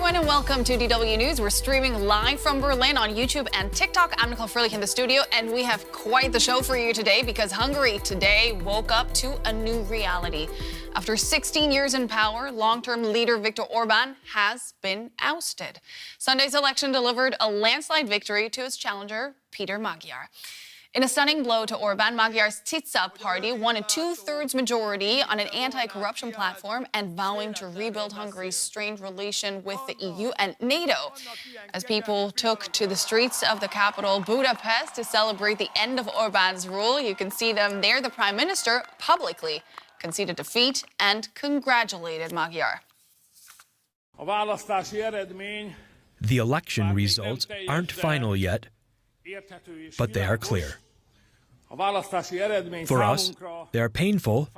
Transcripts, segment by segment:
everyone, and welcome to DW News. We're streaming live from Berlin on YouTube and TikTok. I'm Nicole Fröhlich in the studio, and we have quite the show for you today because Hungary today woke up to a new reality. After 16 years in power, long-term leader Viktor Orbán has been ousted. Sunday's election delivered a landslide victory to his challenger, Péter Magyar. In a stunning blow to Orbán, Magyar's Tisza party won a two-thirds majority on an anti-corruption platform and vowing to rebuild Hungary's strained relation with the EU and NATO. As people took to the streets of the capital, Budapest, to celebrate the end of Orbán's rule, you can see them there. The Prime Minister publicly conceded defeat and congratulated Magyar. The election results aren't final yet, but they are clear. For us, they are painful,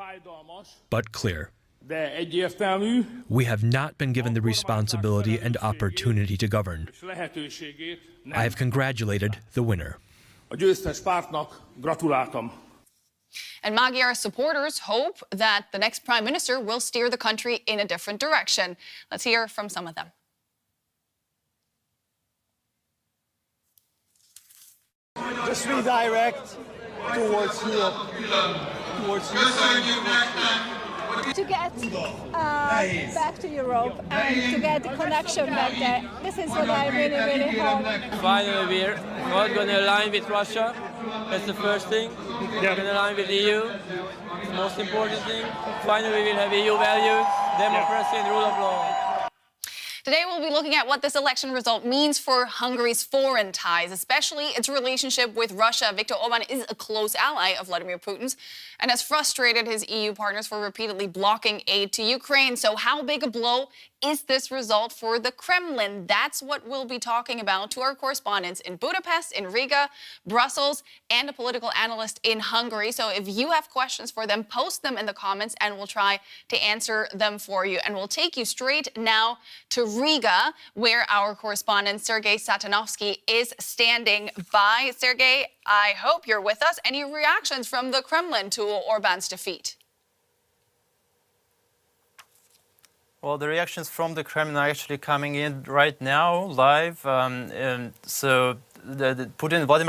but clear. We have not been given the responsibility and opportunity to govern. I have congratulated the winner. And Magyar supporters hope that the next prime minister will steer the country in a different direction. Let's hear from some of them. Just redirect towards Europe, towards to get back to Europe and to get the connection back there. This is what I really, really hope. Finally, we're not going to align with Russia. That's the first thing. We're going to align with the EU. It's the most important thing. Finally, we will have EU values, democracy and rule of law. Today, we'll be looking at what this election result means for Hungary's foreign ties, especially its relationship with Russia. Viktor Orbán is a close ally of Vladimir Putin's and has frustrated his EU partners for repeatedly blocking aid to Ukraine. So how big a blow is this result for the Kremlin? That's what we'll be talking about to our correspondents in Budapest, in Riga, Brussels, and a political analyst in Hungary. So if you have questions for them, post them in the comments and we'll try to answer them for you. And we'll take you straight now to Riga, where our correspondent Sergei Satanovsky is standing by. Sergei, I hope you're with us. Any reactions from the Kremlin to Orbán's defeat? Well, the reactions from the Kremlin are actually coming in right now, live. Vladimir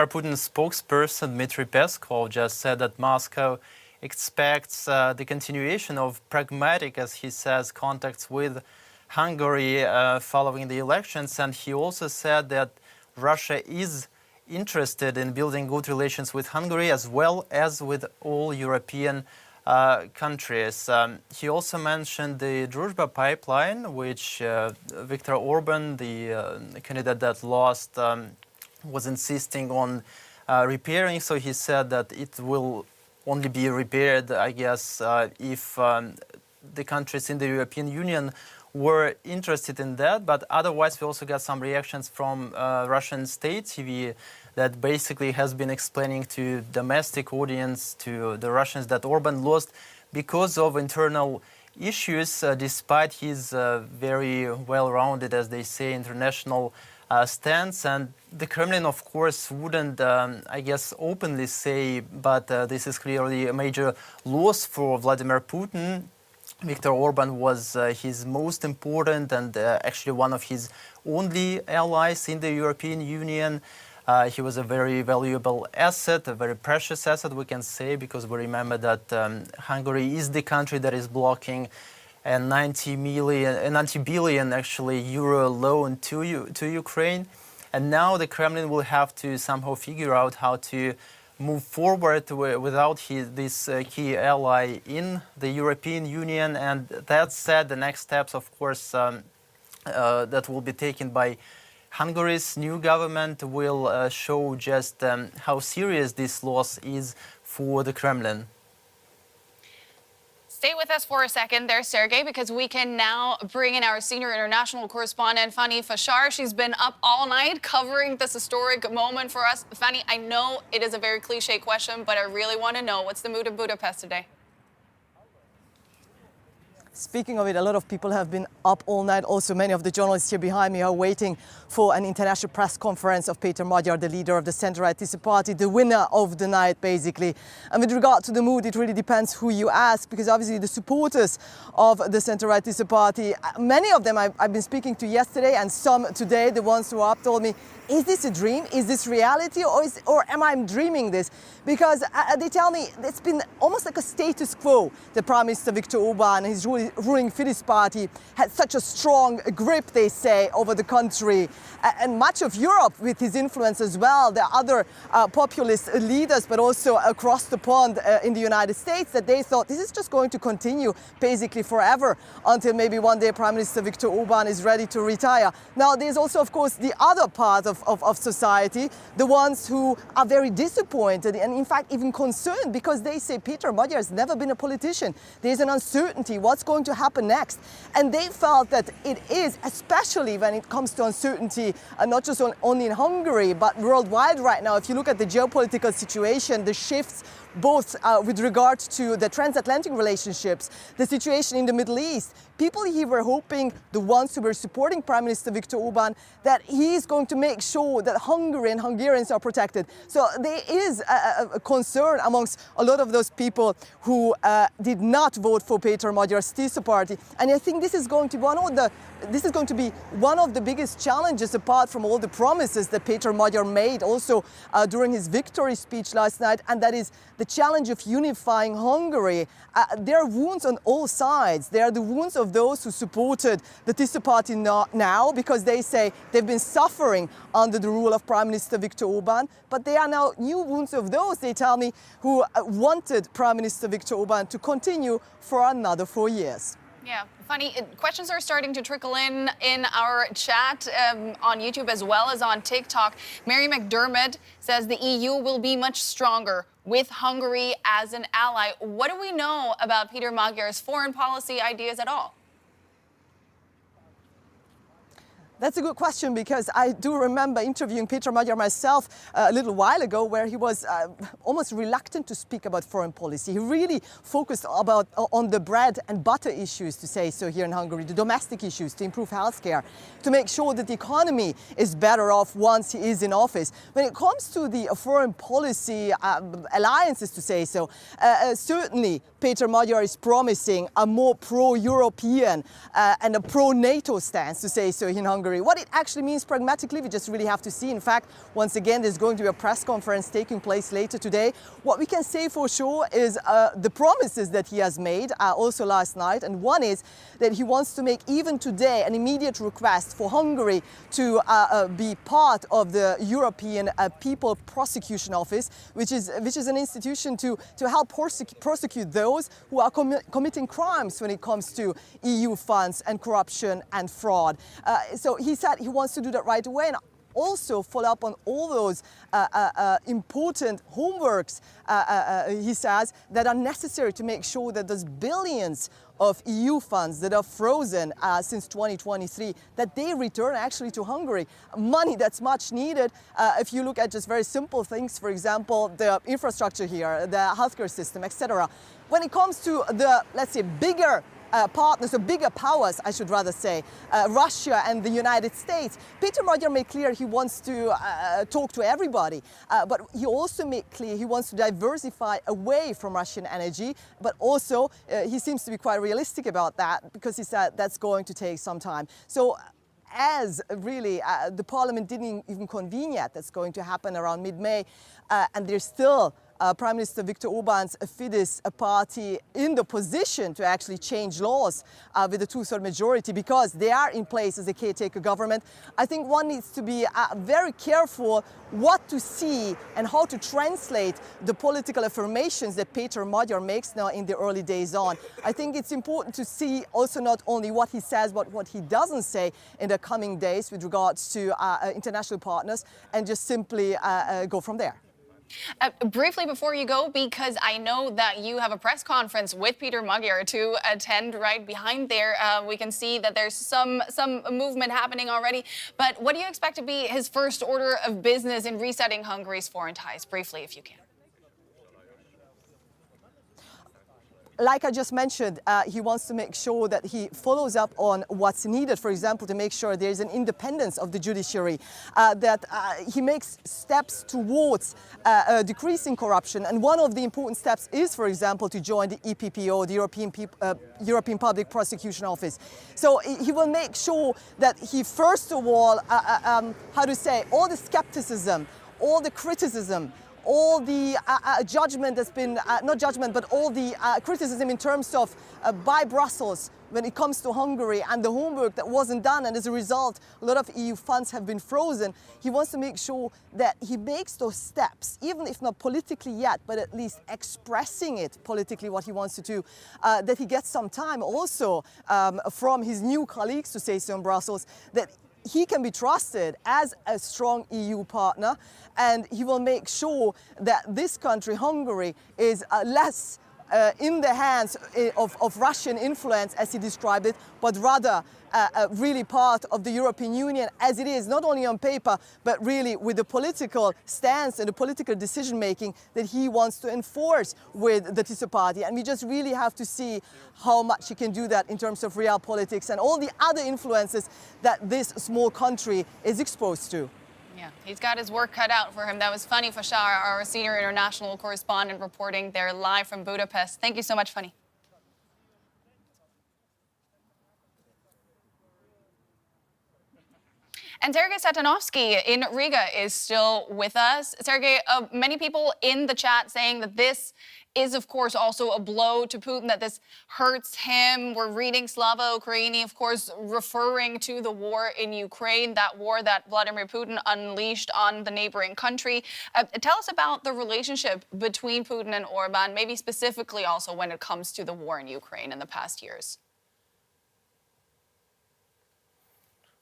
Putin's spokesperson, Dmitry Peskov, just said that Moscow expects the continuation of pragmatic, as he says, contacts with Hungary following the elections. And he also said that Russia is interested in building good relations with Hungary as well as with all European countries. He also mentioned the Druzhba pipeline, which Viktor Orbán, the candidate that lost, was insisting on repairing. So he said that it will only be repaired, I guess, if the countries in the European Union were interested in that. But otherwise, we also got some reactions from Russian state TV that basically has been explaining to domestic audience, to the Russians, that Orbán lost because of internal issues, despite his very well-rounded, as they say, international stance. And the Kremlin, of course, wouldn't, I guess, openly say, but this is clearly a major loss for Vladimir Putin. Viktor Orbán was his most important and actually one of his only allies in the European Union. He was a very valuable asset, a very precious asset, we can say, because we remember that Hungary is the country that is blocking a 90 billion actually euro loan to Ukraine. And now the Kremlin will have to somehow figure out how to move forward without this key ally in the European Union. And that said, the next steps, of course, that will be taken by Hungary's new government will show just how serious this loss is for the Kremlin. Stay with us for a second there, Sergei, because we can now bring in our senior international correspondent, Fanny Fashar. She's been up all night covering this historic moment for us. Fanny, I know it is a very cliche question, but I really want to know, what's the mood in Budapest today? Speaking of it, a lot of people have been up all night. Also, many of the journalists here behind me are waiting for an international press conference of Péter Magyar, the leader of the center-right party, the winner of the night, basically. And with regard to the mood, it really depends who you ask, because obviously the supporters of the center-right party, many of them I've been speaking to yesterday and some today, the ones who are up, told me, is this a dream? Is this reality? Or am I dreaming this? Because they tell me it's been almost like a status quo. The Prime Minister Viktor Orbán and his ruling Fidesz party had such a strong grip, they say, over the country. And much of Europe, with his influence as well, there are other populist leaders, but also across the pond in the United States, that they thought this is just going to continue basically forever until maybe one day Prime Minister Viktor Orbán is ready to retire. Now, there's also, of course, the other part of society, the ones who are very disappointed and in fact even concerned, because they say Péter Magyar has never been a politician. There's an uncertainty, what's going to happen next? And they felt that it is, especially when it comes to uncertainty, not just only in Hungary, but worldwide right now. If you look at the geopolitical situation, the shifts both with regard to the transatlantic relationships, the situation in the Middle East, people here were hoping, the ones who were supporting Prime Minister Viktor Orbán, that he's going to make sure that Hungary and Hungarians are protected. So there is a concern amongst a lot of those people who did not vote for Péter Magyar's Tisza party. And I think this is going to be one of the biggest challenges, apart from all the promises that Péter Magyar made also during his victory speech last night, and that is the challenge of unifying Hungary. There are wounds on all sides. There are the wounds of those who supported the Tisza party now because they say they've been suffering under the rule of Prime Minister Viktor Orbán, but there are now new wounds of those, they tell me, who wanted Prime Minister Viktor Orbán to continue for another 4 years. Yeah, funny. Questions are starting to trickle in our chat on YouTube as well as on TikTok. Mary McDermott says the EU will be much stronger with Hungary as an ally. What do we know about Péter Magyar's foreign policy ideas at all? That's a good question, because I do remember interviewing Péter Magyar myself a little while ago, where he was almost reluctant to speak about foreign policy. He really focused on the bread and butter issues, to say so, here in Hungary, the domestic issues, to improve healthcare, to make sure that the economy is better off once he is in office. When it comes to the foreign policy alliances, to say so, certainly Péter Magyar is promising a more pro-European and a pro-NATO stance, to say so, in Hungary. What it actually means pragmatically, we just really have to see. In fact, once again, there's going to be a press conference taking place later today. What we can say for sure is the promises that he has made also last night. And one is that he wants to make even today an immediate request for Hungary to be part of the European People Prosecution Office, which is an institution to help prosecute those who are committing crimes when it comes to EU funds and corruption and fraud. So he said he wants to do that right away, and also follow up on all those important homeworks, he says, that are necessary to make sure that those billions of EU funds that are frozen since 2023, that they return actually to Hungary. Money that's much needed. If you look at just very simple things, for example, the infrastructure here, the healthcare system, etc. When it comes to the, let's say, bigger partners, or bigger powers, I should rather say, Russia and the United States, Péter Magyar made clear he wants to talk to everybody, but he also made clear he wants to diversify away from Russian energy, but also he seems to be quite realistic about that, because he said that's going to take some time. So as really the parliament didn't even convene yet, that's going to happen around mid-May, and there's still Prime Minister Viktor Orbán's Fidesz party in the position to actually change laws with a two-thirds majority, because they are in place as a caretaker government. I think one needs to be very careful what to see and how to translate the political affirmations that Péter Magyar makes now in the early days on. I think it's important to see also not only what he says, but what he doesn't say in the coming days with regards to international partners, and just simply go from there. Briefly before you go, because I know that you have a press conference with Péter Magyar to attend right behind there. We can see that there's some movement happening already. But what do you expect to be his first order of business in resetting Hungary's foreign ties? Briefly, if you can. like I just mentioned, he wants to make sure that he follows up on what's needed, for example, to make sure there's an independence of the judiciary, that he makes steps towards decreasing corruption. And one of the important steps is, for example, to join the EPPO, the European Public Prosecution Office. So he will make sure that he, first of all, all the skepticism, all the criticism, all the judgment that's been, not judgment, but all the criticism in terms of by Brussels when it comes to Hungary and the homework that wasn't done, and as a result, a lot of EU funds have been frozen. He wants to make sure that he makes those steps, even if not politically yet, but at least expressing it politically what he wants to do, that he gets some time also from his new colleagues, to say so, in Brussels, that he can be trusted as a strong EU partner, and he will make sure that this country, Hungary, is less in the hands of Russian influence, as he described it, but rather really part of the European Union as it is, not only on paper, but really with the political stance and the political decision-making that he wants to enforce with the TISA party. And we just really have to see how much he can do that in terms of real politics and all the other influences that this small country is exposed to. Yeah, he's got his work cut out for him. That was Funny Fashar, our senior international correspondent, reporting there live from Budapest. Thank you so much, Funny. And Sergei Satanovsky in Riga is still with us. Sergei, many people in the chat saying that this is, of course, also a blow to Putin, that this hurts him. We're reading Slava Ukraini, of course, referring to the war in Ukraine, that war that Vladimir Putin unleashed on the neighboring country. Tell us about the relationship between Putin and Orban, maybe specifically also when it comes to the war in Ukraine in the past years.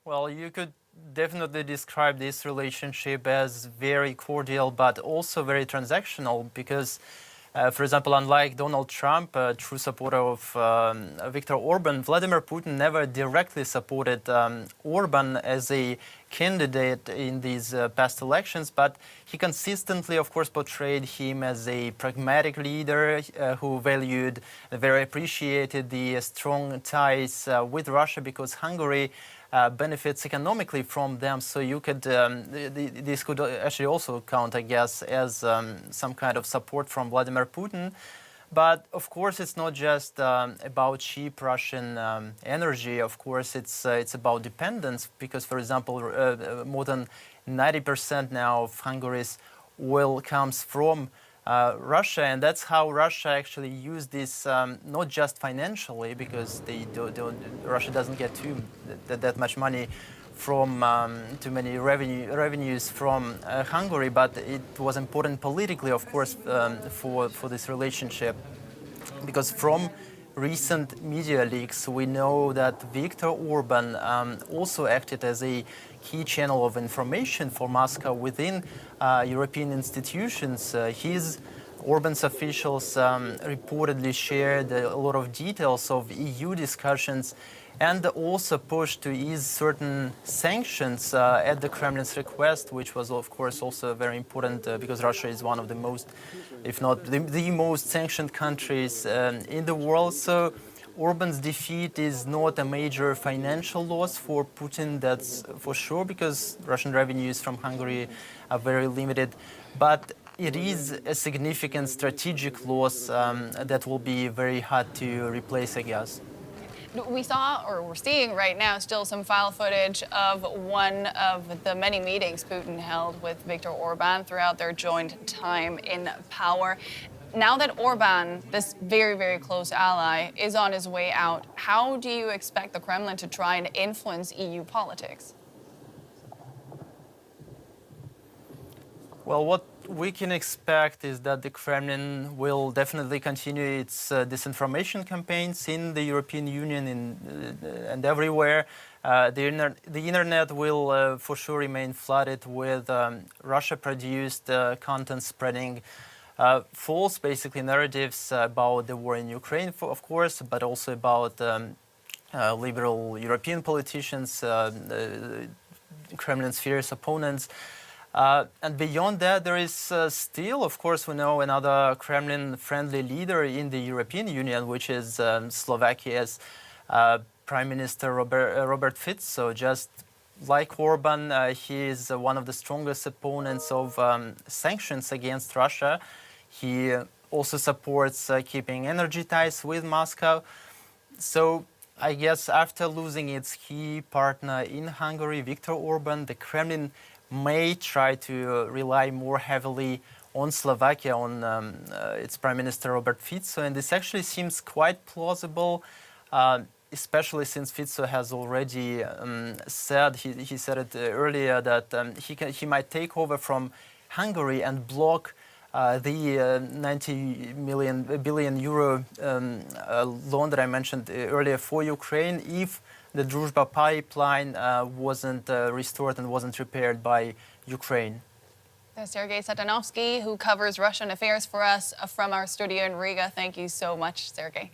Well, you could definitely describe this relationship as very cordial, but also very transactional, because for example, unlike Donald Trump, a true supporter of Viktor Orbán, Vladimir Putin never directly supported Orbán as a candidate in these past elections, but he consistently, of course, portrayed him as a pragmatic leader who valued, very appreciated the strong ties with Russia, because Hungary benefits economically from them. So you could, this could actually also count, I guess, as some kind of support from Vladimir Putin. But of course, it's not just about cheap Russian energy. Of course, it's about dependence, because, for example, more than 90% now of Hungary's oil comes from Russia, and that's how Russia actually used this, not just financially, because Russia doesn't get that much money from too many revenues from Hungary, but it was important politically, of course, for this relationship, because from recent media leaks we know that Viktor Orbán also acted as a key channel of information for Moscow within European institutions. Orbán's officials reportedly shared a lot of details of EU discussions and also pushed to ease certain sanctions at the Kremlin's request, which was, of course, also very important because Russia is one of the most, if not the most sanctioned countries in the world. So Orbán's defeat is not a major financial loss for Putin, that's for sure, because Russian revenues from Hungary are very limited. But it is a significant strategic loss that will be very hard to replace, I guess. We saw, or we're seeing right now, still some file footage of one of the many meetings Putin held with Viktor Orbán throughout their joint time in power. Now that Orbán, this very, very close ally, is on his way out, how do you expect the Kremlin to try and influence EU politics? Well, what we can expect is that the Kremlin will definitely continue its disinformation campaigns in the European Union and everywhere. The internet will for sure remain flooded with Russia-produced content spreading false, basically, narratives about the war in Ukraine, of course, but also about liberal European politicians, Kremlin's fierce opponents. And beyond that, there is still, of course, we know another Kremlin-friendly leader in the European Union, which is Slovakia's Prime Minister Robert Fico. Just like Orban, he is one of the strongest opponents of sanctions against Russia. He also supports keeping energy ties with Moscow. So I guess after losing its key partner in Hungary, Viktor Orbán, the Kremlin may try to rely more heavily on Slovakia, on its Prime Minister Robert Fico, and this actually seems quite plausible, especially since Fico has already said, he said it earlier, that he might take over from Hungary and block the 90 billion euro loan that I mentioned earlier for Ukraine if the Druzhba pipeline wasn't restored and wasn't repaired by Ukraine. There's Sergei Satanovsky, who covers Russian affairs for us from our studio in Riga. Thank you so much, Sergei.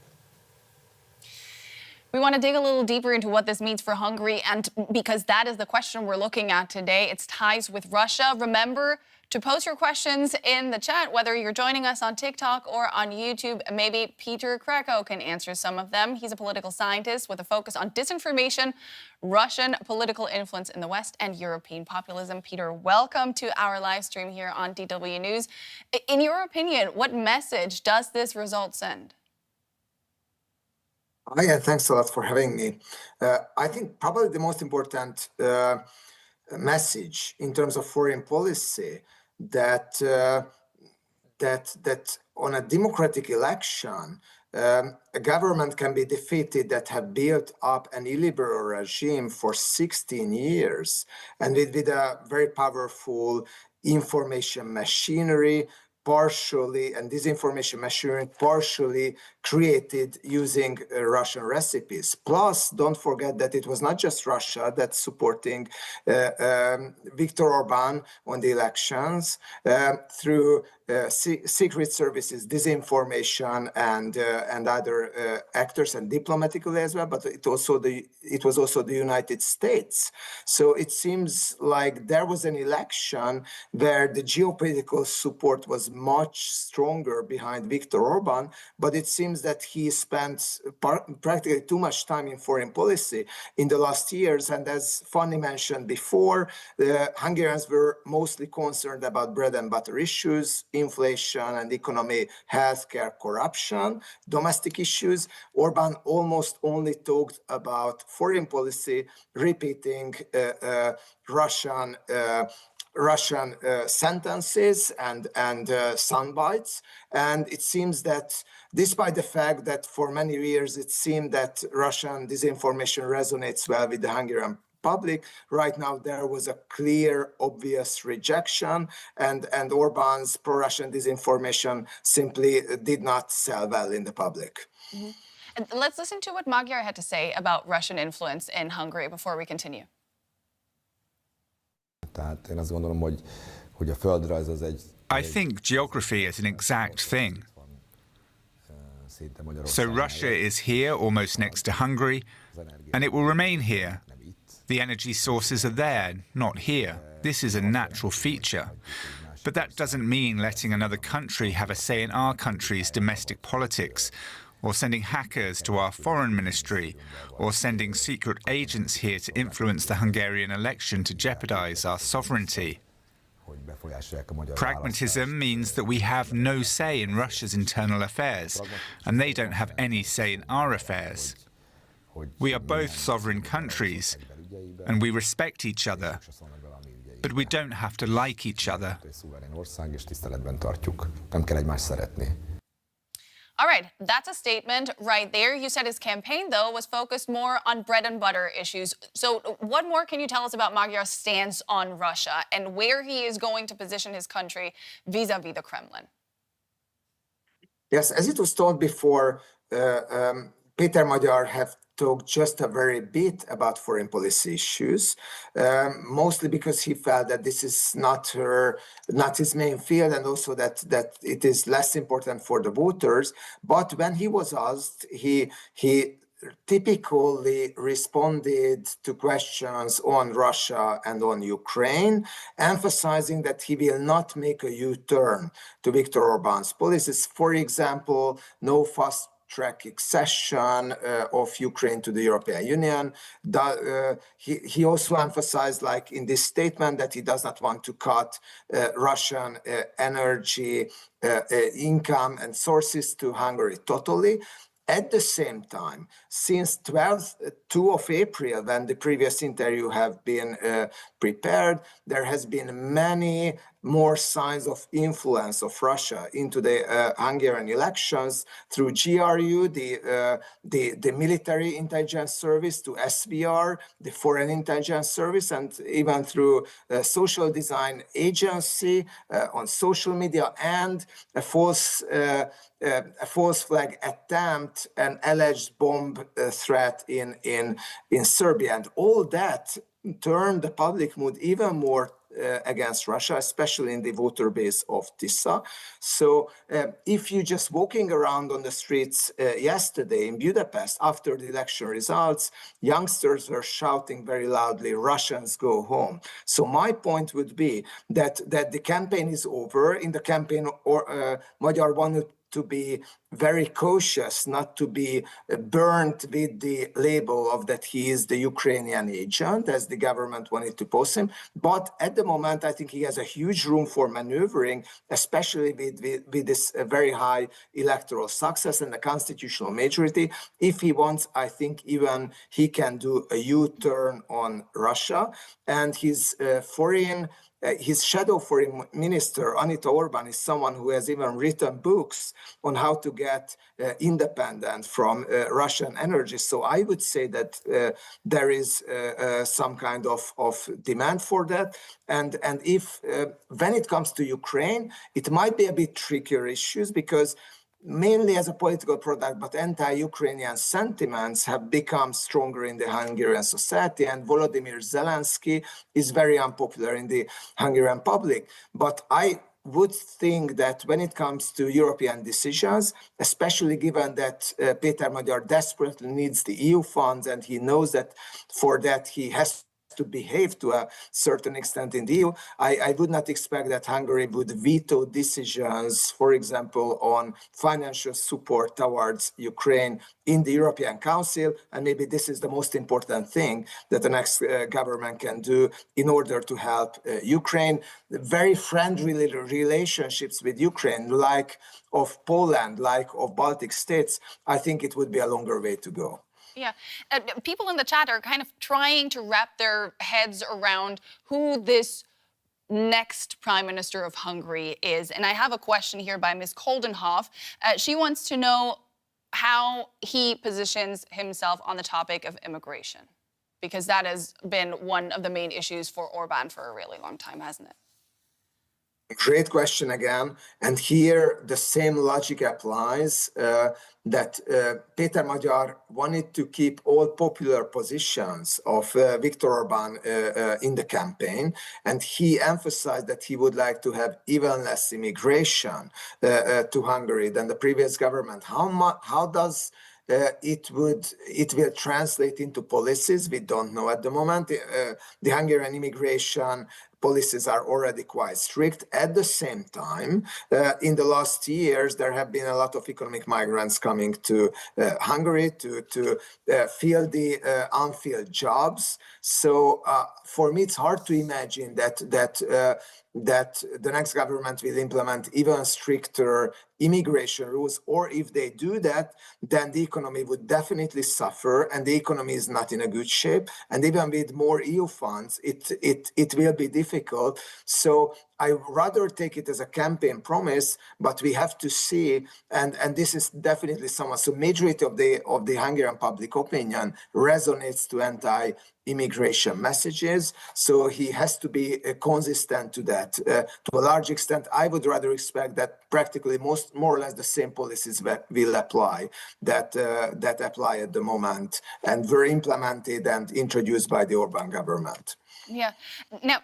We want to dig a little deeper into what this means for Hungary, and because that is the question we're looking at today, its ties with Russia. Remember to post your questions in the chat, whether you're joining us on TikTok or on YouTube. Maybe Peter Krakow can answer some of them. He's a political scientist with a focus on disinformation, Russian political influence in the West, and European populism. Peter, welcome to our live stream here on DW News. In your opinion, what message does this result send? Yeah, thanks a lot for having me. I think probably the most important message in terms of foreign policy that on a democratic election, a government can be defeated that have built up an illiberal regime for 16 years and with a very powerful information machinery, partially, and disinformation machinery partially created using Russian recipes. Plus, don't forget that it was not just Russia that's supporting Viktor Orbán on the elections through secret services, disinformation, and other actors, and diplomatically as well. But it was also the United States. So it seems like there was an election where the geopolitical support was much stronger behind Viktor Orbán, but it seems that he spent practically too much time in foreign policy in the last years. And as Fanny mentioned before, the Hungarians were mostly concerned about bread and butter issues, inflation and economy, healthcare, corruption, domestic issues. Orbán almost only talked about foreign policy, repeating Russian sentences and sound bites. And it seems that despite the fact that for many years it seemed that Russian disinformation resonates well with the Hungarian public, right now there was a clear, obvious rejection, and Orbán's pro-Russian disinformation simply did not sell well in the public. Mm-hmm. And let's listen to what Magyar had to say about Russian influence in Hungary before we continue. I think geography is an exact thing. So Russia is here, almost next to Hungary, and it will remain here. The energy sources are there, not here. This is a natural feature. But that doesn't mean letting another country have a say in our country's domestic politics, or sending hackers to our foreign ministry, or sending secret agents here to influence the Hungarian election to jeopardize our sovereignty. Pragmatism means that we have no say in Russia's internal affairs, and they don't have any say in our affairs. We are both sovereign countries, and we respect each other, but we don't have to like each other. All right, that's a statement right there. You said his campaign, though, was focused more on bread and butter issues. So what more can you tell us about Magyar's stance on Russia and where he is going to position his country vis-a-vis the Kremlin? Yes, as it was told before, Péter Magyar have talked just a very bit about foreign policy issues, mostly because he felt that this is not his main field, and also that it is less important for the voters. But when he was asked, he typically responded to questions on Russia and on Ukraine, emphasizing that he will not make a U-turn to Viktor Orbán's policies. For example, no fast-track accession of Ukraine to the European Union. He also emphasized, like in this statement, that he does not want to cut Russian energy income and sources to Hungary totally. At the same time, since 2 of April, when the previous interview have been prepared, there has been many more signs of influence of Russia into the Hungarian elections through GRU, the military intelligence service, to SVR, the foreign intelligence service, and even through a social design agency on social media, and a false flag attempt, an alleged bomb threat in Serbia. And all that turned the public mood even more against Russia, especially in the voter base of Tisza. So if you just walking around on the streets yesterday in Budapest after the election results, youngsters were shouting very loudly, "Russians go home." So my point would be that the campaign is over. In the campaign, Magyar wanted to be very cautious, not to be burnt with the label of that he is the Ukrainian agent, as the government wanted to post him. But at the moment, I think he has a huge room for maneuvering, especially with this very high electoral success and the constitutional majority. If he wants, I think even he can do a U-turn on Russia. And his shadow foreign minister, Anita Orbán, is someone who has even written books on how to get independent from Russian energy. So I would say that there is some kind of demand for that. And if when it comes to Ukraine, it might be a bit trickier issues, because mainly as a political product, but anti-Ukrainian sentiments have become stronger in the Hungarian society, and Volodymyr Zelensky is very unpopular in the Hungarian public. But I would think that when it comes to European decisions, especially given that Péter Magyar desperately needs the EU funds, and he knows that for that he has to behave to a certain extent in the EU, I would not expect that Hungary would veto decisions, for example, on financial support towards Ukraine in the European Council. And maybe this is the most important thing that the next government can do in order to help Ukraine. Very friendly relationships with Ukraine, like of Poland, like of Baltic states, I think it would be a longer way to go. Yeah, people in the chat are kind of trying to wrap their heads around who this next Prime Minister of Hungary is. And I have a question here by Ms. Koldenhoff. She wants to know how he positions himself on the topic of immigration, because that has been one of the main issues for Orbán for a really long time, hasn't it? Great question again. And here the same logic applies, that Péter Magyar wanted to keep all popular positions of Viktor Orbán in the campaign. And he emphasized that he would like to have even less immigration to Hungary than the previous government. How does it will translate into policies? We don't know at the moment. The Hungarian immigration policies are already quite strict. At the same time, in the last years, there have been a lot of economic migrants coming to Hungary to fill the unfilled jobs. So for me, it's hard to imagine that the next government will implement even stricter immigration rules, or if they do that, then the economy would definitely suffer, and the economy is not in a good shape. And even with more EU funds, it will be difficult. So I rather take it as a campaign promise, but we have to see, and this is definitely someone. So majority of the Hungarian public opinion resonates to anti-immigration messages. So he has to be consistent to that. To a large extent, I would rather expect that practically more or less the same policies will apply that apply at the moment and were implemented and introduced by the Orbán government. Yeah. Now,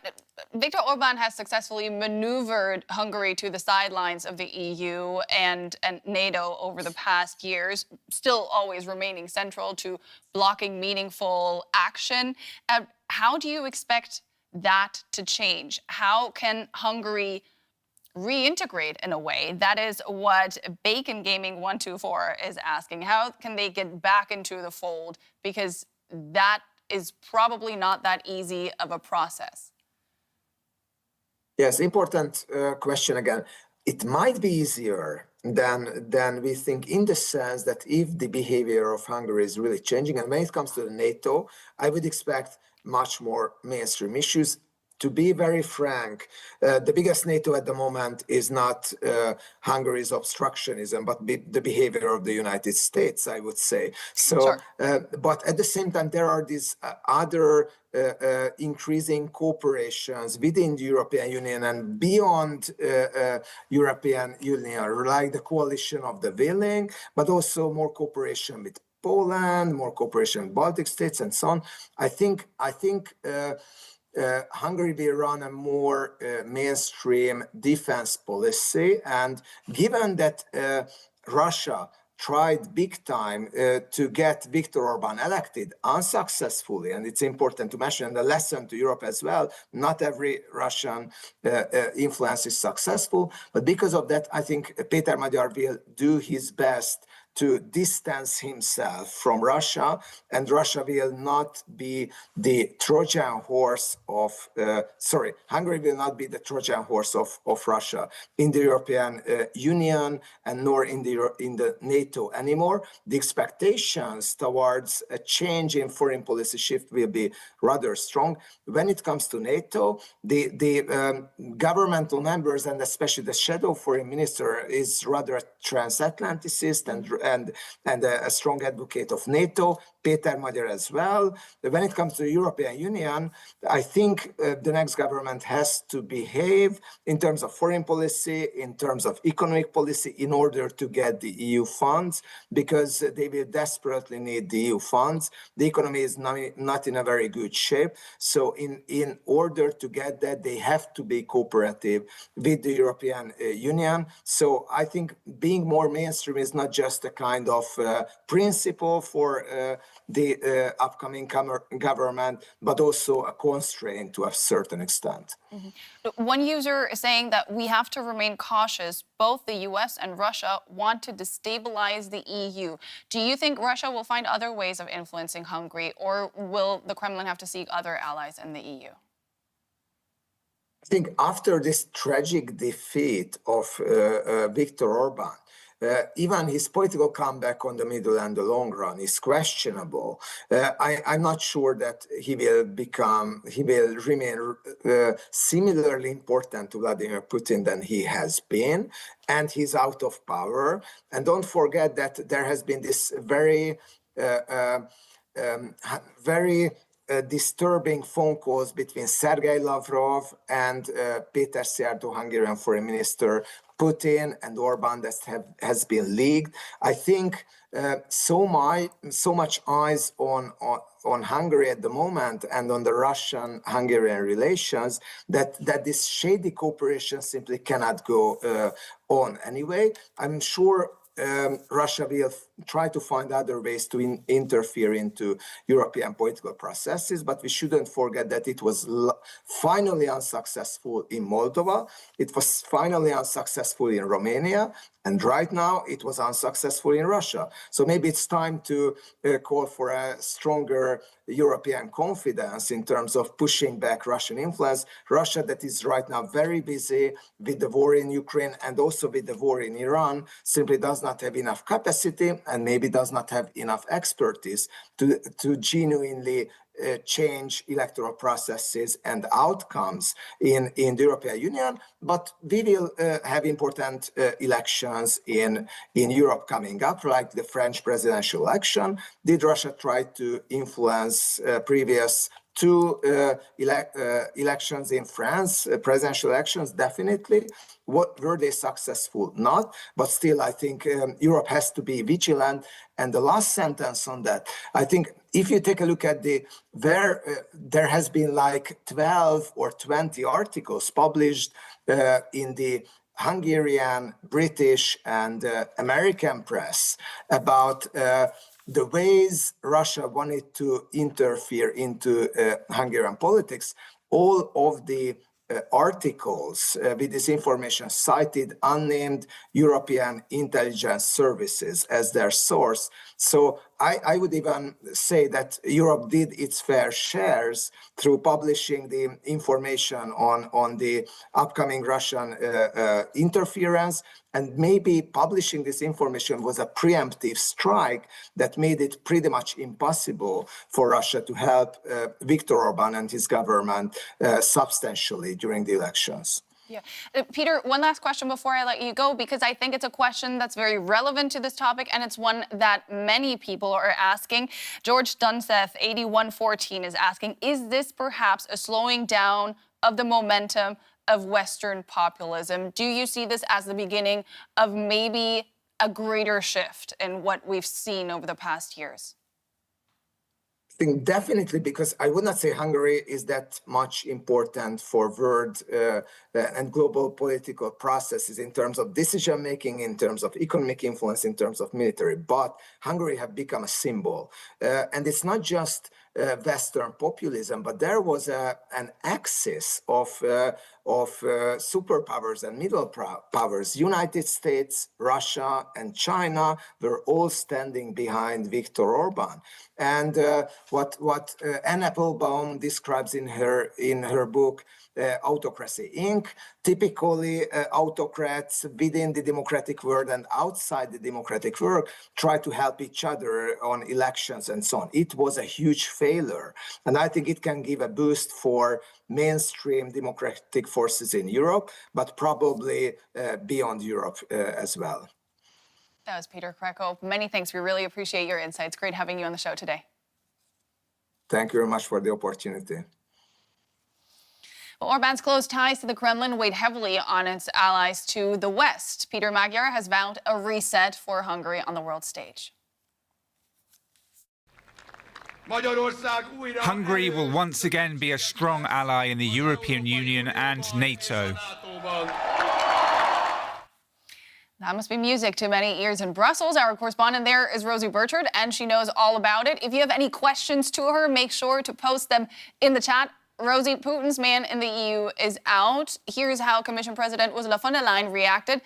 Viktor Orbán has successfully maneuvered Hungary to the sidelines of the EU and NATO over the past years, still always remaining central to blocking meaningful action. How do you expect that to change? How can Hungary reintegrate in a way? That is what Bacon Gaming 124 is asking. How can they get back into the fold? Because that is probably not that easy of a process. Yes, important question again. It might be easier than we think, in the sense that if the behavior of Hungary is really changing, and when it comes to the NATO, I would expect much more mainstream issues. To be very frank, the biggest NATO at the moment is not Hungary's obstructionism, but the behavior of the United States, I would say. So, sure. But at the same time, there are these other increasing cooperations within the European Union and beyond European Union, like the coalition of the willing, but also more cooperation with Poland, more cooperation with Baltic states, and so on. I think Hungary will run a more mainstream defense policy, and given that Russia tried big time to get Viktor Orbán elected unsuccessfully, and it's important to mention the lesson to Europe as well, not every Russian influence is successful, but because of that, I think Péter Magyar will do his best to distance himself from Russia, and Russia will not be the Trojan horse of, Hungary will not be the Trojan horse of Russia in the European Union and nor in the NATO anymore. The expectations towards a change in foreign policy shift will be rather strong. When it comes to NATO, the governmental members, and especially the shadow foreign minister, is rather transatlanticist and a strong advocate of NATO, Péter Magyar as well. When it comes to the European Union, I think the next government has to behave in terms of foreign policy, in terms of economic policy, in order to get the EU funds, because they will desperately need the EU funds. The economy is not in a very good shape. So in order to get that, they have to be cooperative with the European Union. So I think being more mainstream is not just a kind of principle for the upcoming government, but also a constraint to a certain extent. Mm-hmm. One user is saying that we have to remain cautious. Both the US and Russia want to destabilize the EU. Do you think Russia will find other ways of influencing Hungary, or will the Kremlin have to seek other allies in the EU? I think after this tragic defeat of Viktor Orbán, even his political comeback on the middle and the long run is questionable. I'm not sure that he will remain similarly important to Vladimir Putin than he has been, and he's out of power. And don't forget that there has been this very disturbing phone calls between Sergei Lavrov and Péter Szijjártó, Hungarian foreign minister, Putin and Orbán, that has been leaked. I think so much eyes on Hungary at the moment and on the Russian-Hungarian relations that this shady cooperation simply cannot go on anyway. I'm sure Russia will try to find other ways to interfere into European political processes, but we shouldn't forget that it was finally unsuccessful in Moldova, it was finally unsuccessful in Romania, and right now it was unsuccessful in Russia. So maybe it's time to call for a stronger European confidence in terms of pushing back Russian influence. Russia, that is right now very busy with the war in Ukraine and also with the war in Iran, simply does not have enough capacity and maybe does not have enough expertise to genuinely change electoral processes and outcomes in the European Union, but we will have important elections in Europe coming up, like the French presidential election. Did Russia try to influence previous two elections in France, presidential elections, definitely. Were they successful? Not, but still, I think Europe has to be vigilant. And the last sentence on that, I think if you take a look at there has been like 12 or 20 articles published in the Hungarian, British, and American press about the ways Russia wanted to interfere into Hungarian politics. All of the articles with this information cited unnamed European intelligence services as their source. So I would even say that Europe did its fair shares through publishing the information on the upcoming Russian interference, and maybe publishing this information was a preemptive strike that made it pretty much impossible for Russia to help Viktor Orbán and his government substantially during the elections. Yeah. Peter, one last question before I let you go, because I think it's a question that's very relevant to this topic, and it's one that many people are asking. George Dunseth, 8114, is asking, is this perhaps a slowing down of the momentum of Western populism? Do you see this as the beginning of maybe a greater shift in what we've seen over the past years? I think definitely, because I would not say Hungary is that much important for world and global political processes in terms of decision making, in terms of economic influence, in terms of military, but Hungary have become a symbol. And it's not just Western populism, but there was an axis of superpowers and middle powers. United States, Russia, and China were all standing behind Viktor Orbán. And what Anne Applebaum describes in her book, Autocracy Inc., typically autocrats within the democratic world and outside the democratic world try to help each other on elections and so on. It was a huge failure. And I think it can give a boost for mainstream democratic forces in Europe, but probably beyond Europe as well. That was Peter Kreko. Many thanks. We really appreciate your insights. Great having you on the show today. Thank you very much for the opportunity. Well, Orbán's close ties to the Kremlin weighed heavily on its allies to the West. Péter Magyar has vowed a reset for Hungary on the world stage. Hungary will once again be a strong ally in the European Union and NATO. That must be music to many ears in Brussels. Our correspondent there is Rosie Burchard, and she knows all about it. If you have any questions to her, make sure to post them in the chat. Rosie, Putin's man in the EU is out. Here's how Commission President Ursula von der Leyen reacted.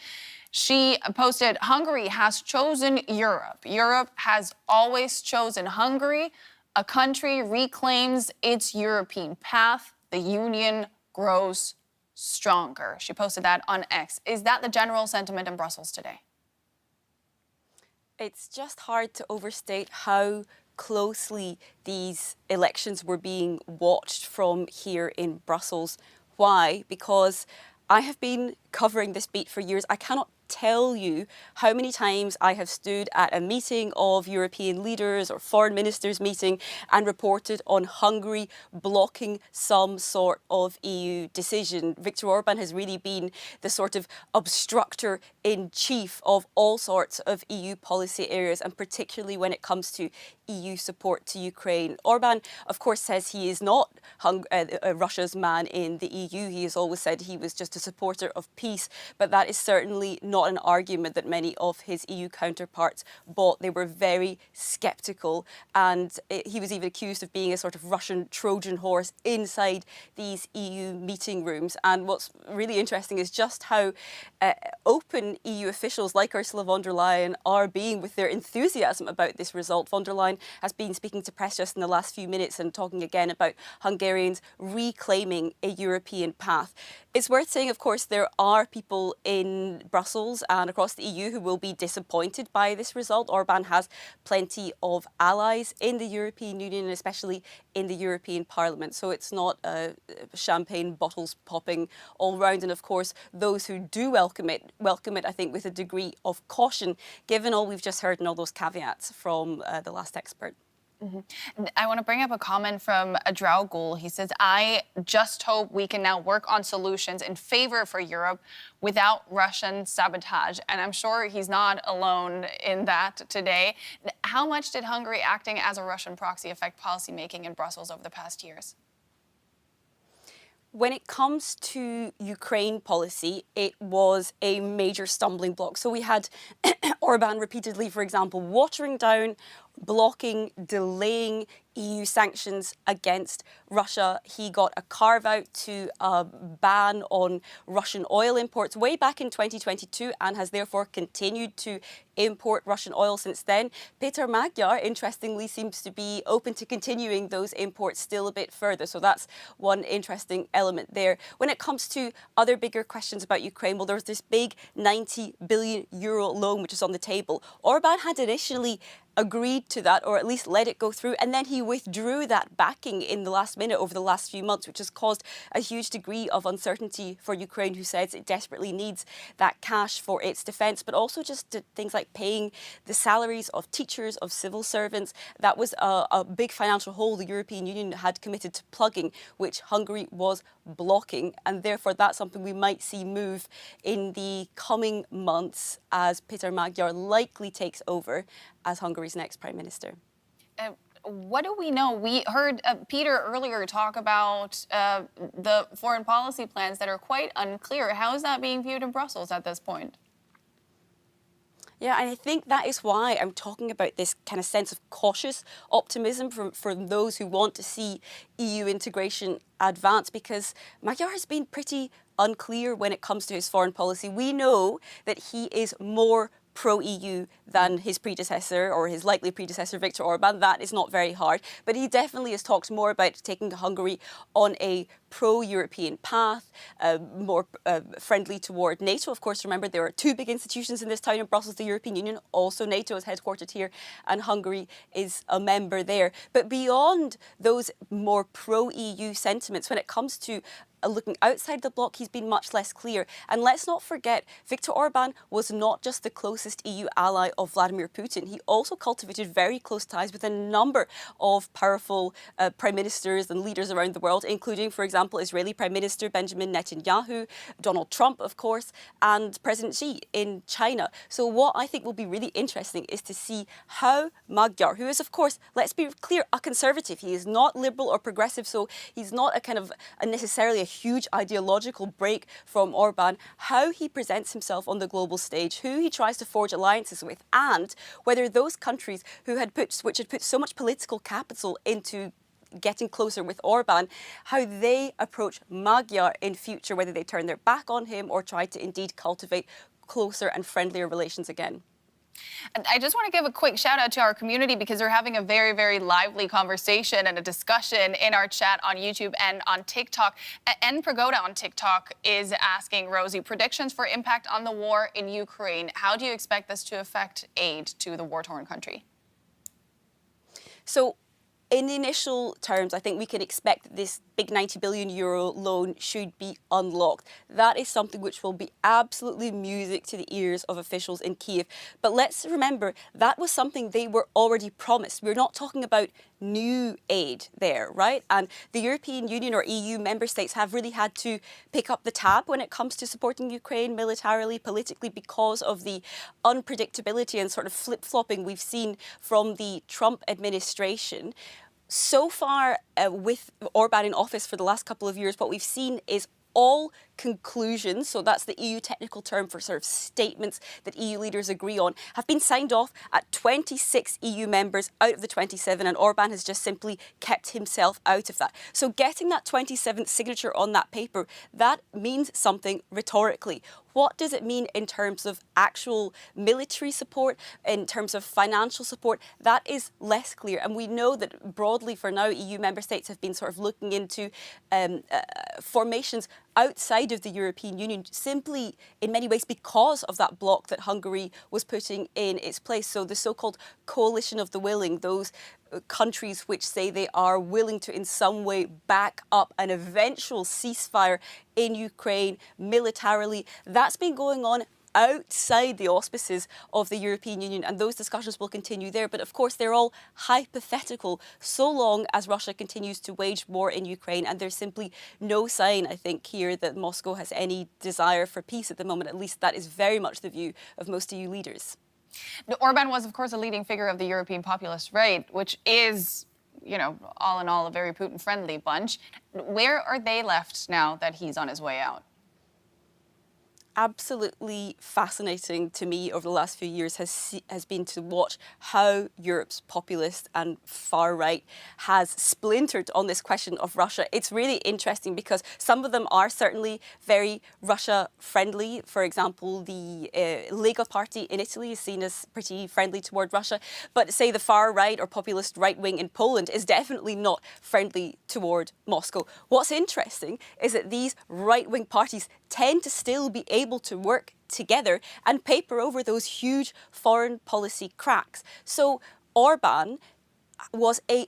She posted, Hungary has chosen Europe. Europe has always chosen Hungary. A country reclaims its European path. The union grows stronger. She posted that on X. Is that the general sentiment in Brussels today? It's just hard to overstate how closely these elections were being watched from here in Brussels. Why? Because I have been covering this beat for years. I cannot tell you how many times I have stood at a meeting of European leaders or foreign ministers meeting and reported on Hungary blocking some sort of EU decision. Viktor Orbán has really been the sort of obstructor in chief of all sorts of EU policy areas, and particularly when it comes to EU support to Ukraine. Orbán, of course, says he is not Russia's man in the EU. He has always said he was just a supporter of peace, but that is certainly not an argument that many of his EU counterparts bought. They were very sceptical, and he was even accused of being a sort of Russian Trojan horse inside these EU meeting rooms. And what's really interesting is just how open EU officials like Ursula von der Leyen are being with their enthusiasm about this result. Von der Leyen has been speaking to press just in the last few minutes and talking again about Hungarians reclaiming a European path. It's worth saying, of course, there are people in Brussels and across the EU who will be disappointed by this result. Orbán has plenty of allies in the European Union, and especially in the European Parliament. So it's not champagne bottles popping all round. And of course, those who do welcome it, I think, with a degree of caution, given all we've just heard and all those caveats from the last expert. I want to bring up a comment from Adraugul. He says, I just hope we can now work on solutions in favor for Europe without Russian sabotage. And I'm sure he's not alone in that today. How much did Hungary acting as a Russian proxy affect policymaking in Brussels over the past years? When it comes to Ukraine policy, it was a major stumbling block. So we had Orbán repeatedly, for example, watering down, blocking, delaying EU sanctions against Russia. He got a carve-out to a ban on Russian oil imports way back in 2022 and has therefore continued to import Russian oil since then. Péter Magyar, interestingly, seems to be open to continuing those imports still a bit further. So that's one interesting element there. When it comes to other bigger questions about Ukraine, well, there's this big 90 billion euro loan which is on the table. Orbán had initially agreed to that, or at least let it go through, and then he withdrew that backing in the last minute over the last few months, which has caused a huge degree of uncertainty for Ukraine, who says it desperately needs that cash for its defence, but also just things like paying the salaries of teachers, of civil servants. That was a big financial hole the European Union had committed to plugging, which Hungary was blocking, and therefore that's something we might see move in the coming months as Péter Magyar likely takes over as Hungary's next Prime Minister. What do we know? We heard Peter earlier talk about the foreign policy plans that are quite unclear. How is that being viewed in Brussels at this point? Yeah, and I think that is why I'm talking about this kind of sense of cautious optimism from those who want to see EU integration advance, because Magyar has been pretty unclear when it comes to his foreign policy. We know that he is more pro-EU than his predecessor, or his likely predecessor, Viktor Orbán. That is not very hard. But he definitely has talked more about taking Hungary on a pro-European path, more friendly toward NATO. Of course, remember, there are two big institutions in this town in Brussels, the European Union, also NATO is headquartered here, and Hungary is a member there. But beyond those more pro-EU sentiments, when it comes to looking outside the bloc, he's been much less clear. And let's not forget, Viktor Orbán was not just the closest EU ally of Vladimir Putin. He also cultivated very close ties with a number of powerful prime ministers and leaders around the world, including, for example, Israeli Prime Minister Benjamin Netanyahu, Donald Trump, of course, and President Xi in China. So what I think will be really interesting is to see how Magyar, who is, of course, let's be clear, a conservative. He is not liberal or progressive, so he's not a kind of necessarily a huge ideological break from Orbán, how he presents himself on the global stage, who he tries to forge alliances with, and whether those countries which had put so much political capital into getting closer with Orbán, how they approach Magyar in future, whether they turn their back on him or try to indeed cultivate closer and friendlier relations again. And I just want to give a quick shout out to our community, because they're having a very, very lively conversation and a discussion in our chat on YouTube and on TikTok. N Pagoda on TikTok is asking, Rosie, predictions for impact on the war in Ukraine. How do you expect this to affect aid to the war-torn country? So, in the initial terms, I think we can expect that this big 90 billion euro loan should be unlocked. That is something which will be absolutely music to the ears of officials in Kiev. But let's remember, that was something they were already promised. We're not talking about new aid there, right? And the European Union or EU member states have really had to pick up the tab when it comes to supporting Ukraine militarily, politically, because of the unpredictability and sort of flip-flopping we've seen from the Trump administration. So far, with Orbán in office for the last couple of years, what we've seen is all conclusions, so that's the EU technical term for sort of statements that EU leaders agree on, have been signed off at 26 EU members out of the 27, and Orbán has just simply kept himself out of that. So getting that 27th signature on that paper, that means something rhetorically. What does it mean in terms of actual military support, in terms of financial support? That is less clear. And we know that broadly for now, EU member states have been sort of looking into formations outside of the European Union, simply in many ways because of that bloc that Hungary was putting in its place. So the so-called coalition of the willing, those countries which say they are willing to in some way back up an eventual ceasefire in Ukraine militarily, that's been going on outside the auspices of the European Union, and those discussions will continue there. But of course, they're all hypothetical so long as Russia continues to wage war in Ukraine, and there's simply no sign, I think, here that Moscow has any desire for peace at the moment. At least that is very much the view of most EU leaders. Orbán was, of course, a leading figure of the European populist right, which is, you know, all in all, a very Putin-friendly bunch. Where are they left now that he's on his way out? Absolutely fascinating to me over the last few years has been to watch how Europe's populist and far right has splintered on this question of Russia. It's really interesting because some of them are certainly very Russia friendly. For example, the Lega party in Italy is seen as pretty friendly toward Russia. But say the far right or populist right wing in Poland is definitely not friendly toward Moscow. What's interesting is that these right wing parties tend to still be able to work together and paper over those huge foreign policy cracks. So Orbán was a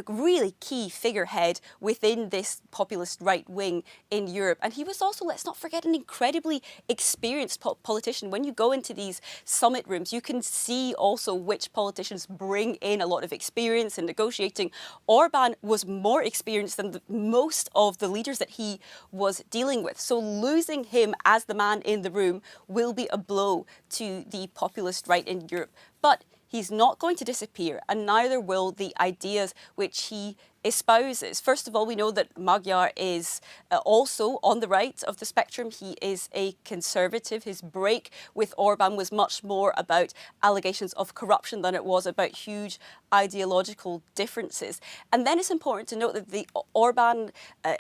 really key figurehead within this populist right wing in Europe. And he was also, let's not forget, an incredibly experienced politician. When you go into these summit rooms, you can see also which politicians bring in a lot of experience in negotiating. Orbán was more experienced than most of the leaders that he was dealing with. So losing him as the man in the room will be a blow to the populist right in Europe. But he's not going to disappear, and neither will the ideas which he espouses. First of all, we know that Magyar is also on the right of the spectrum. He is a conservative. His break with Orbán was much more about allegations of corruption than it was about huge ideological differences. And then it's important to note that the Orbán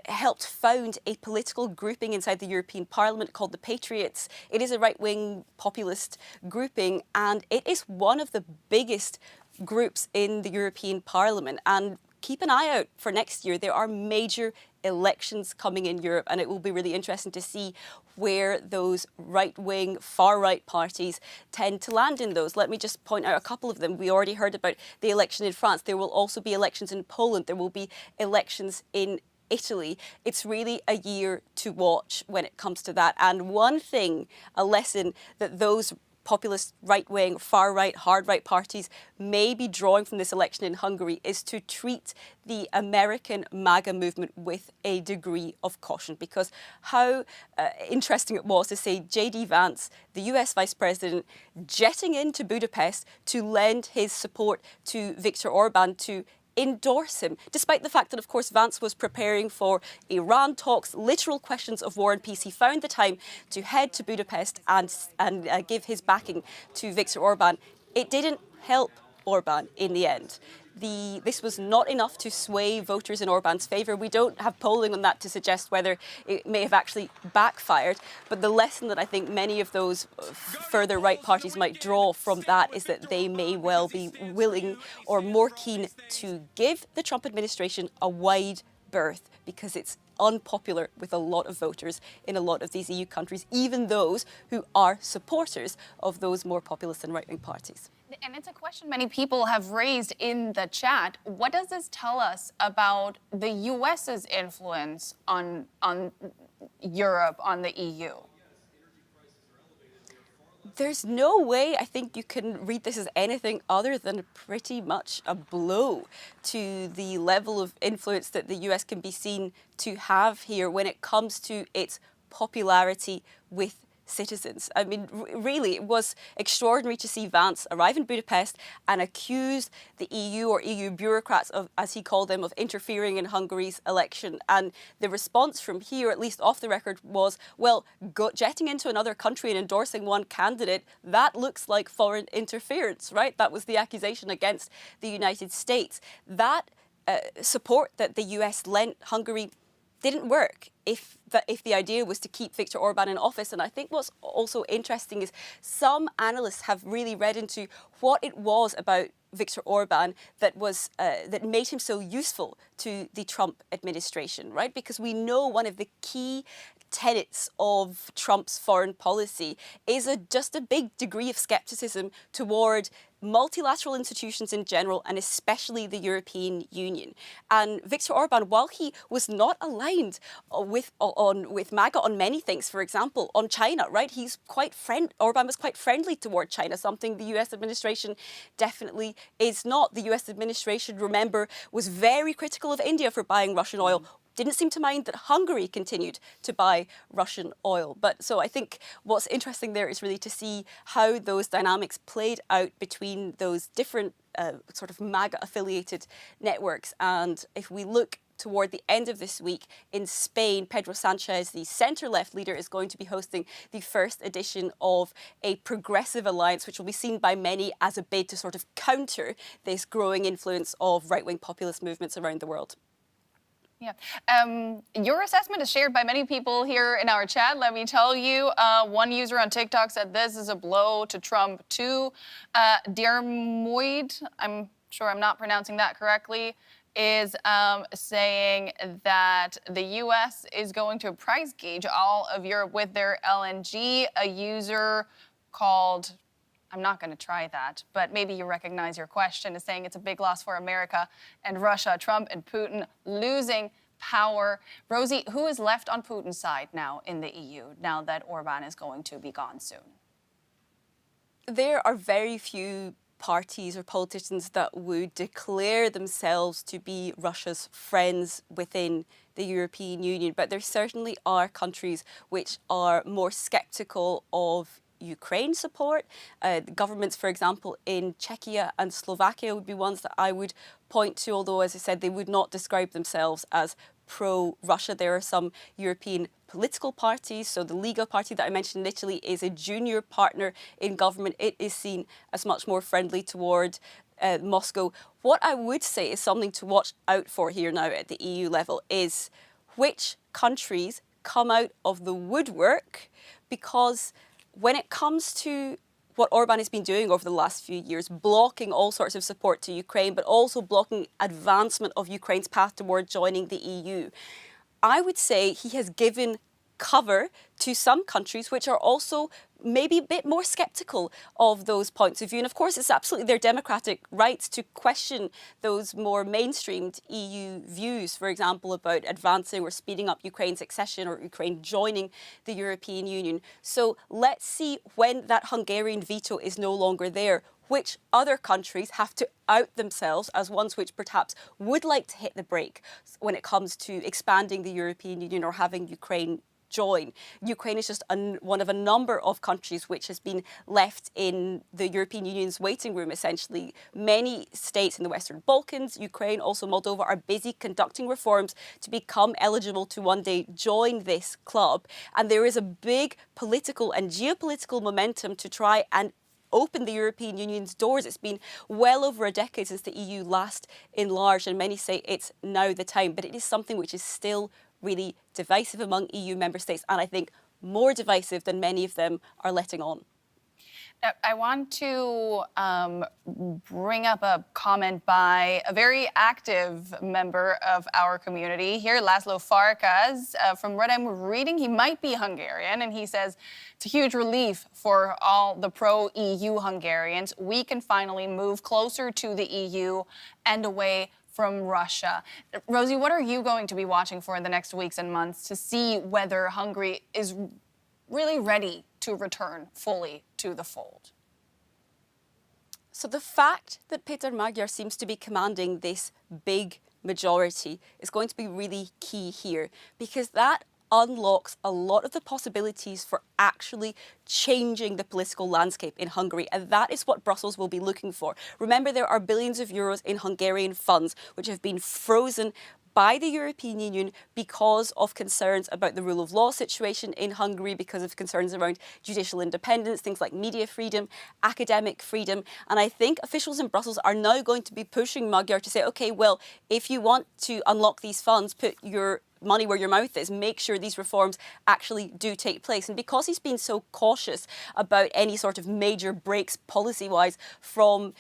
helped found a political grouping inside the European Parliament called the Patriots. It is a right-wing populist grouping, and it is one of the biggest groups in the European Parliament. And keep an eye out for next year. There are major elections coming in Europe, and it will be really interesting to see where those right-wing, far-right parties tend to land in those. Let me just point out a couple of them. We already heard about the election in France. There will also be elections in Poland. There will be elections in Italy. It's really a year to watch when it comes to that. And one thing, a lesson that those populist right-wing, far-right, hard-right parties may be drawing from this election in Hungary is to treat the American MAGA movement with a degree of caution, because how interesting it was to see J.D. Vance, the US Vice President, jetting into Budapest to lend his support to Viktor Orbán to endorse him, despite the fact that, of course, Vance was preparing for Iran talks, literal questions of war and peace. He found the time to head to Budapest and give his backing to Viktor Orbán. It didn't help Orbán in the end. This was not enough to sway voters in Orbán's favour. We don't have polling on that to suggest whether it may have actually backfired. But the lesson that I think many of those further right parties might draw from that is that they may well be willing or more keen to give the Trump administration a wide berth, because it's unpopular with a lot of voters in a lot of these EU countries, even those who are supporters of those more populist and right-wing parties. And it's a question many people have raised in the chat. What does this tell us about the US's influence on Europe, on the EU? There's no way I think you can read this as anything other than pretty much a blow to the level of influence that the US can be seen to have here when it comes to its popularity with citizens. I mean, really, it was extraordinary to see Vance arrive in Budapest and accuse the EU or EU bureaucrats of, as he called them, of interfering in Hungary's election. And the response from here, at least off the record, was, well, jetting into another country and endorsing one candidate, that looks like foreign interference, right? That was the accusation against the United States. That support that the US lent Hungary didn't work if the idea was to keep Viktor Orbán in office. And I think what's also interesting is some analysts have really read into what it was about Viktor Orbán that was that made him so useful to the Trump administration, right? Because we know one of the key tenets of Trump's foreign policy is just a big degree of skepticism toward multilateral institutions in general, and especially the European Union. And Viktor Orbán, while he was not aligned with MAGA on many things, for example, on China, right? Orbán was quite friendly toward China, something the US administration definitely is not. The US administration, remember, was very critical of India for buying Russian oil. Didn't seem to mind that Hungary continued to buy Russian oil. But so I think what's interesting there is really to see how those dynamics played out between those different sort of MAGA-affiliated networks. And if we look toward the end of this week in Spain, Pedro Sanchez, the centre-left leader, is going to be hosting the first edition of a progressive alliance, which will be seen by many as a bid to sort of counter this growing influence of right-wing populist movements around the world. Yeah. Your assessment is shared by many people here in our chat. Let me tell you, one user on TikTok said this is a blow to Trump too. Dermoid, I'm sure I'm not pronouncing that correctly, is saying that the U.S. is going to price gauge all of Europe with their LNG. A user called, I'm not going to try that, but maybe you recognize your question, is saying it's a big loss for America and Russia, Trump and Putin losing power. Rosie, who is left on Putin's side now in the EU, now that Orbán is going to be gone soon? There are very few parties or politicians that would declare themselves to be Russia's friends within the European Union, but there certainly are countries which are more sceptical of Ukraine support. Governments, for example, in Czechia and Slovakia would be ones that I would point to, although, as I said, they would not describe themselves as pro-Russia. There are some European political parties. So the Lega party that I mentioned in Italy is a junior partner in government. It is seen as much more friendly toward Moscow. What I would say is something to watch out for here now at the EU level is which countries come out of the woodwork, because when it comes to what Orbán has been doing over the last few years, blocking all sorts of support to Ukraine, but also blocking advancement of Ukraine's path toward joining the EU, I would say he has given cover to some countries which are also maybe a bit more sceptical of those points of view. And of course, it's absolutely their democratic rights to question those more mainstreamed EU views, for example, about advancing or speeding up Ukraine's accession or Ukraine joining the European Union. So let's see, when that Hungarian veto is no longer there, which other countries have to out themselves as ones which perhaps would like to hit the brake when it comes to expanding the European Union or having Ukraine join. Ukraine is just one of a number of countries which has been left in the European Union's waiting room, essentially. Many states in the Western Balkans, Ukraine, also Moldova, are busy conducting reforms to become eligible to one day join this club. And there is a big political and geopolitical momentum to try and open the European Union's doors. It's been well over a decade since the EU last enlarged, and many say it's now the time. But it is something which is still really divisive among EU member states, and I think more divisive than many of them are letting on. Now, I want to bring up a comment by a very active member of our community here, Laszlo Farkas. From what I'm reading, he might be Hungarian, and he says it's a huge relief for all the pro-EU Hungarians. We can finally move closer to the EU and away from Russia. Rosie, what are you going to be watching for in the next weeks and months to see whether Hungary is really ready to return fully to the fold? So the fact that Péter Magyar seems to be commanding this big majority is going to be really key here, because that unlocks a lot of the possibilities for actually changing the political landscape in Hungary. And that is what Brussels will be looking for. Remember, there are billions of euros in Hungarian funds which have been frozen by the European Union because of concerns about the rule of law situation in Hungary, because of concerns around judicial independence, things like media freedom, academic freedom. And I think officials in Brussels are now going to be pushing Magyar to say, OK, well, if you want to unlock these funds, put your money where your mouth is, make sure these reforms actually do take place. And because he's been so cautious about any sort of major breaks policy-wise from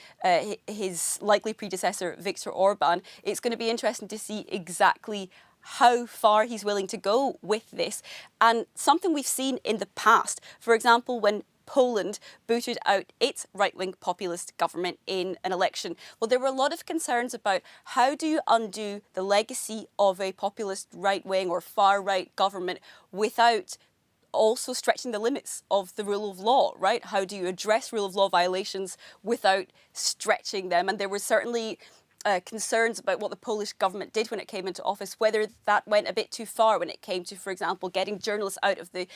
his likely predecessor, Viktor Orbán, it's going to be interesting to see exactly how far he's willing to go with this. And something we've seen in the past, for example, when Poland booted out its right-wing populist government in an election. Well, there were a lot of concerns about how do you undo the legacy of a populist right-wing or far-right government without also stretching the limits of the rule of law, right? How do you address rule of law violations without stretching them? And there were certainly concerns about what the Polish government did when it came into office, whether that went a bit too far when it came to, for example, getting journalists out of the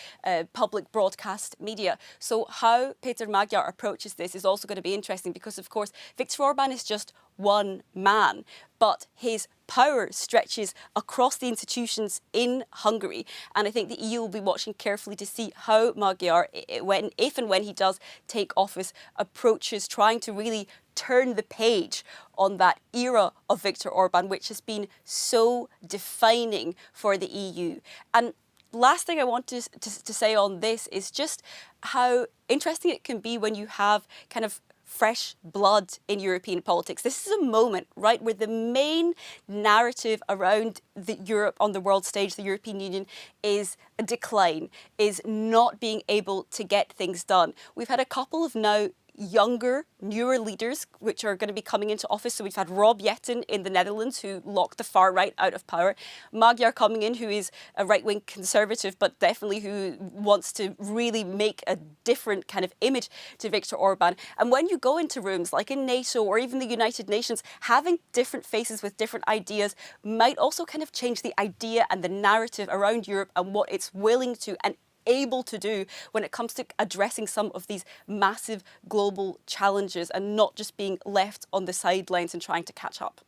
public broadcast media. So how Péter Magyar approaches this is also going to be interesting because, of course, Viktor Orbán is just one man, but his power stretches across the institutions in Hungary. And I think the EU will be watching carefully to see how Magyar, if and when he does take office, approaches trying to really turn the page on that era of Viktor Orbán, which has been so defining for the EU. And last thing I want to say on this is just how interesting it can be when you have kind of fresh blood in European politics. This is a moment, right, where the main narrative around Europe on the world stage, the European Union, is a decline, is not being able to get things done. We've had a couple of now younger, newer leaders which are going to be coming into office. So we've had Rob Jetten in the Netherlands, who locked the far right out of power. Magyar coming in, who is a right-wing conservative, but definitely who wants to really make a different kind of image to Viktor Orbán. And when you go into rooms like in NATO or even the United Nations, having different faces with different ideas might also kind of change the idea and the narrative around Europe and what it's willing to and able to do when it comes to addressing some of these massive global challenges and not just being left on the sidelines and trying to catch up.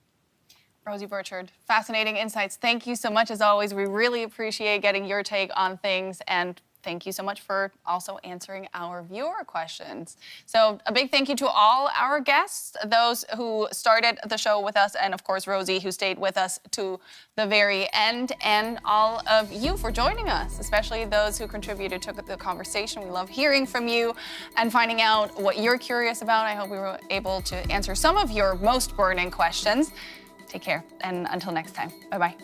Rosie Burchard, fascinating insights. Thank you so much, as always. We really appreciate getting your take on things, and thank you so much for also answering our viewer questions. So a big thank you to all our guests, those who started the show with us, and of course, Rosie, who stayed with us to the very end, and all of you for joining us, especially those who contributed to the conversation. We love hearing from you and finding out what you're curious about. I hope we were able to answer some of your most burning questions. Take care, and until next time, bye-bye.